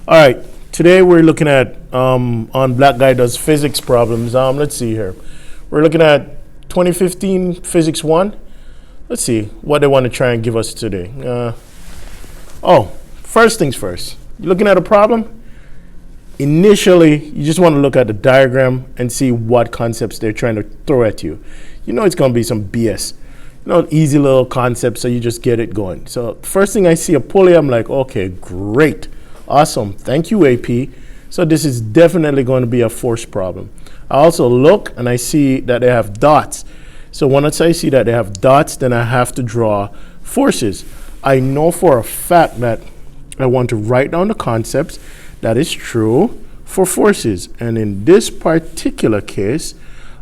All right, today we're looking at on Black Guy Does Physics problems. Let's see here. We're looking at 2015 Physics 1. Let's see what they want to try and give us today. First things first. You're looking at a problem. Initially, you just want to look at the diagram and see what concepts they're trying to throw at you. You know it's going to be some BS. Easy little concepts, so you just get it going. So first thing I see a pulley, I'm like, okay, great. Awesome. Thank you, AP. So this is definitely going to be a force problem. I also look and I see that they have dots. So once I see that they have dots, then I have to draw forces. I know for a fact that I want to write down the concepts that is true for forces. And in this particular case,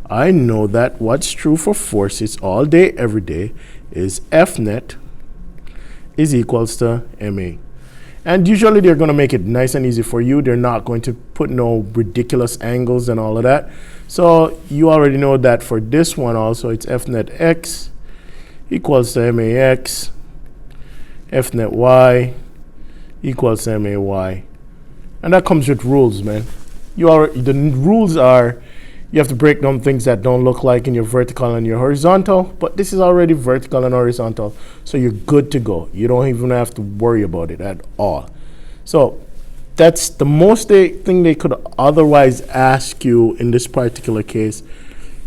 I know that what's true for forces all day, every day is F net is equals to MA. And usually they're going to make it nice and easy for you. They're not going to put no ridiculous angles and all of that. So you already know that for this one also, it's F net X equals to MAX, F net Y equals to MAY. And that comes with rules, man. The rules are you have to break down things that don't look like in your vertical and your horizontal, but this is already vertical and horizontal, so you're good to go. You don't even have to worry about it at all. So that's the most thing they could otherwise ask you in this particular case.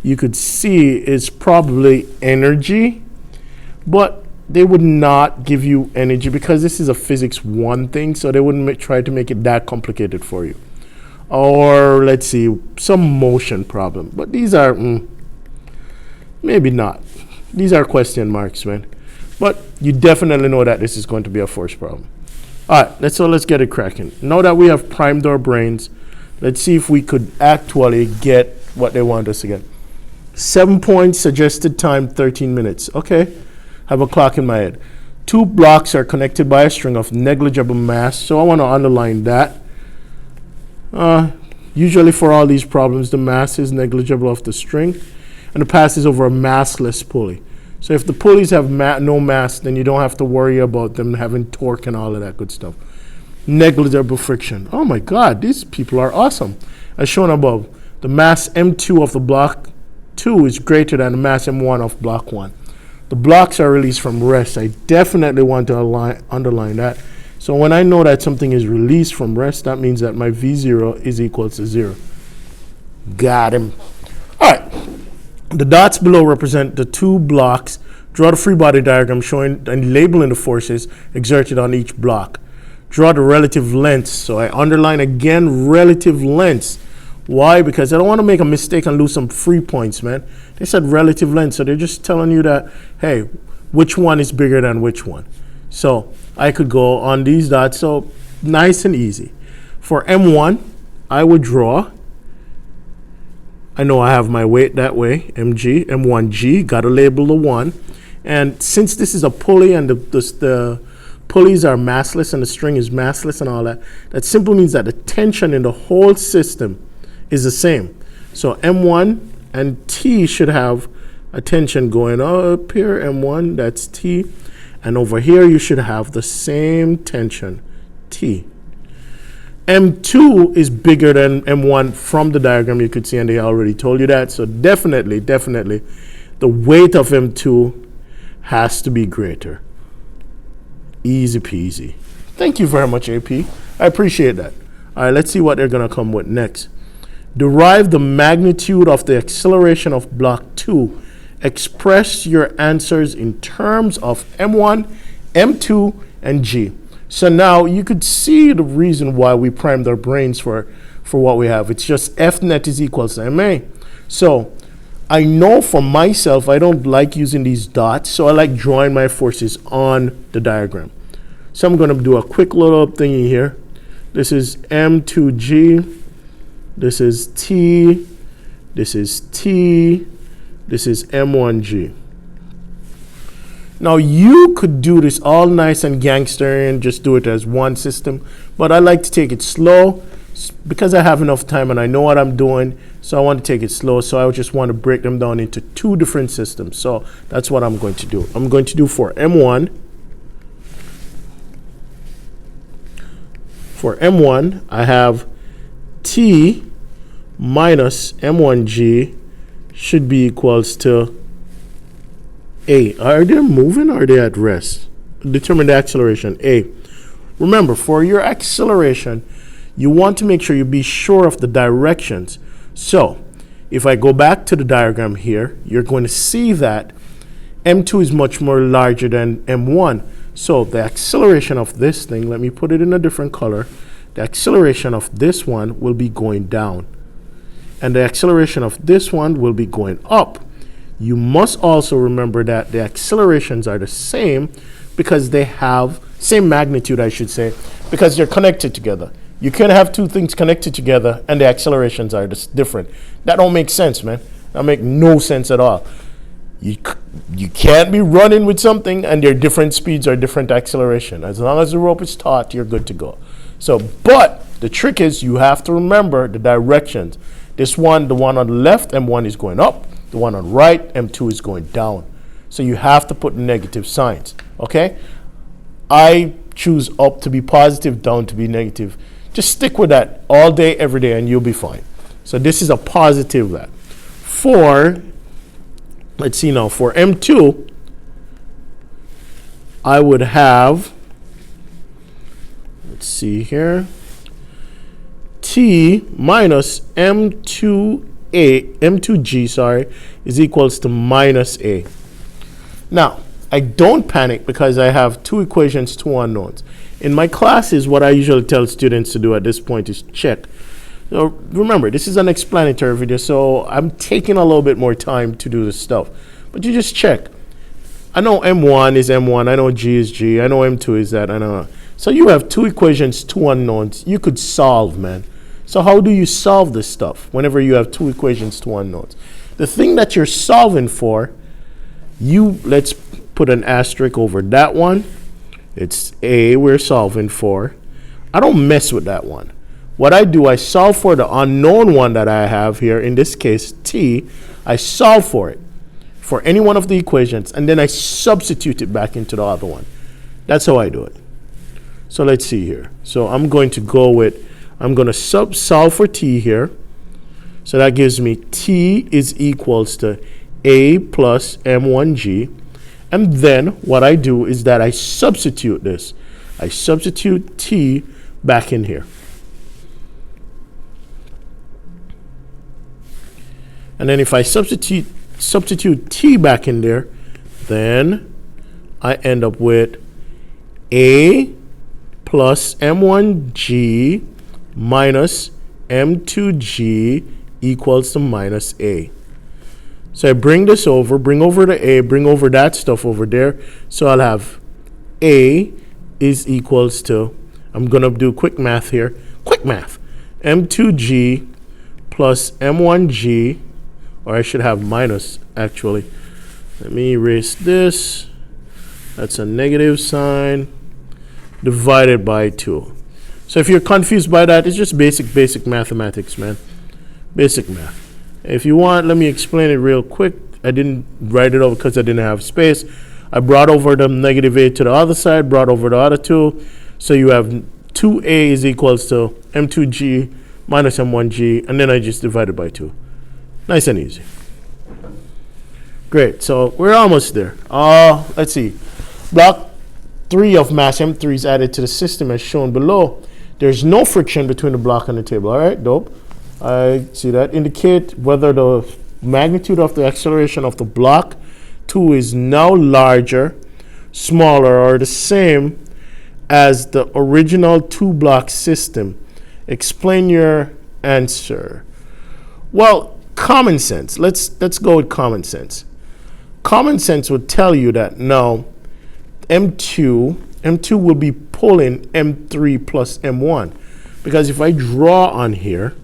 You could see is probably energy, but they would not give you energy because this is a physics 1 thing, so they wouldn't try to make it that complicated for you. Or let's see, some motion problem. But these are, maybe not. These are question marks, man. But you definitely know that this is going to be a force problem. All right, let's get it cracking. Now that we have primed our brains, let's see if we could actually get what they want us to get. 7 points, suggested time, 13 minutes. Okay, have a clock in my head. 2 blocks are connected by a string of negligible mass, so I want to underline that. Usually for all these problems, the mass is negligible of the string, and it passes over a massless pulley. So if the pulleys have no mass, then you don't have to worry about them having torque and all of that good stuff. Negligible friction. Oh my God, these people are awesome. As shown above, the mass M2 of the block 2 is greater than the mass M1 of block 1. The blocks are released from rest. I definitely want to underline that. So when I know that something is released from rest, that means that my V0 is equal to 0. Got him. All right. The dots below represent the 2 blocks. Draw the Freebody diagram showing and labeling the forces exerted on each block. Draw the relative lengths. So I underline again relative lengths. Why? Because I don't want to make a mistake and lose some free points, man. They said relative length, so they're just telling you that, hey, which one is bigger than which one. So I could go on these dots, so nice and easy. For M1, I would draw. I know I have my weight that way, MG, M1G, got to label the 1. And since this is a pulley and the pulleys are massless and the string is massless and all that, that simply means that the tension in the whole system is the same. So M1 and T should have a tension going up here, M1, that's T. And over here, you should have the same tension, T. M2 is bigger than M1 from the diagram you could see, and they already told you that. So definitely, the weight of M2 has to be greater. Easy peasy. Thank you very much, AP. I appreciate that. All right, let's see what they're going to come with next. Derive the magnitude of the acceleration of block 2. Express your answers in terms of M1, M2, and G. So now you could see the reason why we primed our brains for what we have. It's just F net is equals to MA. So I know for myself, I don't like using these dots, so I like drawing my forces on the diagram. So I'm going to do a quick little thingy here. This is M2G. This is T. This is T. This is M1G. Now you could do this all nice and gangster and just do it as one system, but I like to take it slow because I have enough time and I know what I'm doing, so I want to take it slow. So I just want to break them down into 2 different systems. So that's what I'm going to do. I'm going to do for M1 For M1, I have T minus M1G should be equals to A. Are they moving or are they at rest? Determine the acceleration, A. Remember, for your acceleration, you want to make sure you be sure of the directions. So, if I go back to the diagram here, you're going to see that M2 is much more larger than M1. So the acceleration of this thing, let me put it in a different color. The acceleration of this one will be going down. And the acceleration of this one will be going up. You must also remember that the accelerations are the same because they have same magnitude, I should say, because they're connected together. You can't have two things connected together and the accelerations are different. That don't make sense, man. That make no sense at all. You can't be running with something and their different speeds or different acceleration. As long as the rope is taut, you're good to go. So, but the trick is you have to remember the directions. This one, the one on the left, M1 is going up. The one on the right, M2 is going down. So you have to put negative signs, okay? I choose up to be positive, down to be negative. Just stick with that all day, every day, and you'll be fine. So this is a positive that. For, let's see now, for M2, I would have, let's see here, T minus M2G, sorry, is equals to minus A. Now, I don't panic because I have two equations, two unknowns. In my classes, what I usually tell students to do at this point is check. So remember, this is an explanatory video, so I'm taking a little bit more time to do this stuff. But you just check. I know M1 is M1, I know G is G, I know M2 is that, I know. So you have two equations, two unknowns. You could solve, man. So how do you solve this stuff whenever you have two equations, two unknowns? The thing that you're solving for, let's put an asterisk over that one. It's A we're solving for. I don't mess with that one. What I do, I solve for the unknown one that I have here, in this case, T. I solve for it, for any one of the equations, and then I substitute it back into the other one. That's how I do it. So let's see here. So I'm going to solve for T here. So that gives me T is equals to A plus M1G. And then what I do is that I substitute this. I substitute T back in here. And then if I substitute T back in there, then I end up with A plus M1G minus M2G equals to minus A. So I bring this over, bring over the A, bring over that stuff over there. So I'll have A is equals to, I'm going to do quick math here. Quick math. M2G plus M1G, or I should have minus actually. Let me erase this. That's a negative sign divided by 2. So if you're confused by that, it's just basic mathematics, man. Basic math. If you want, let me explain it real quick. I didn't write it over because I didn't have space. I brought over the negative A to the other side, brought over the other 2. So you have 2A is equals to M2G minus M1G, and then I just divided by 2. Nice and easy. Great, so we're almost there. Let's see. Block 3 of mass M3 is added to the system as shown below. There's no friction between the block and the table. All right, dope. I see that. Indicate whether the magnitude of the acceleration of the block 2 is now larger, smaller, or the same as the original 2-block system. Explain your answer. Well, common sense. Let's go with common sense. Common sense would tell you that now M2 will be pulling M3 plus M1. Because if I draw on here,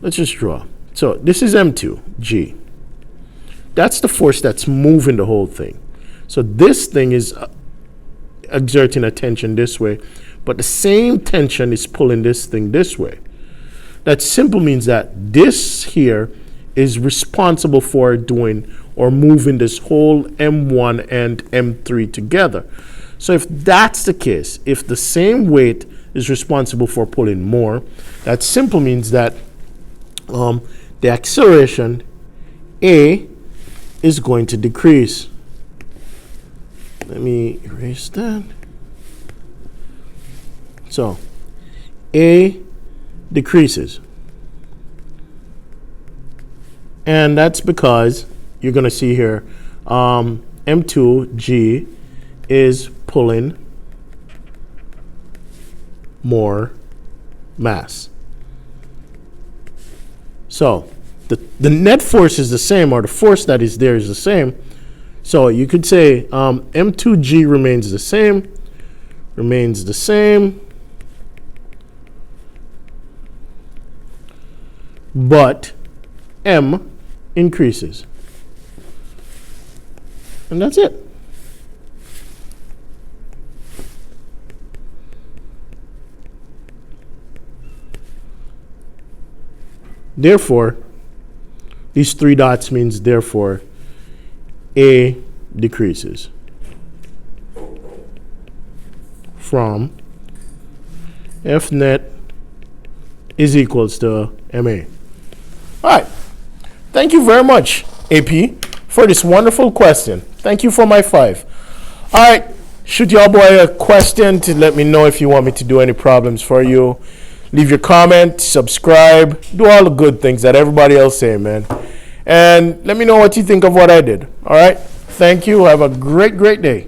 let's just draw. So this is M2, G. That's the force that's moving the whole thing. So this thing is exerting a tension this way, but the same tension is pulling this thing this way. That simple means that this here is responsible for doing or moving this whole M1 and M3 together. So if that's the case, if the same weight is responsible for pulling more. That simple means that the acceleration A is going to decrease. Let me erase that. So A decreases. And that's because you're going to see here M2G is pulling more mass. So the net force is the same, or the force that is there is the same. So you could say M2G remains the same, but M increases. And that's it. Therefore, these three dots means therefore A decreases from F net is equals to MA. All right. Thank you very much, AP, for this wonderful question. Thank you for my 5. All right. Shoot y'all boy a question to let me know if you want me to do any problems for you. Leave your comment, subscribe, do all the good things that everybody else say, man. And let me know what you think of what I did. All right? Thank you. Have a great, great day.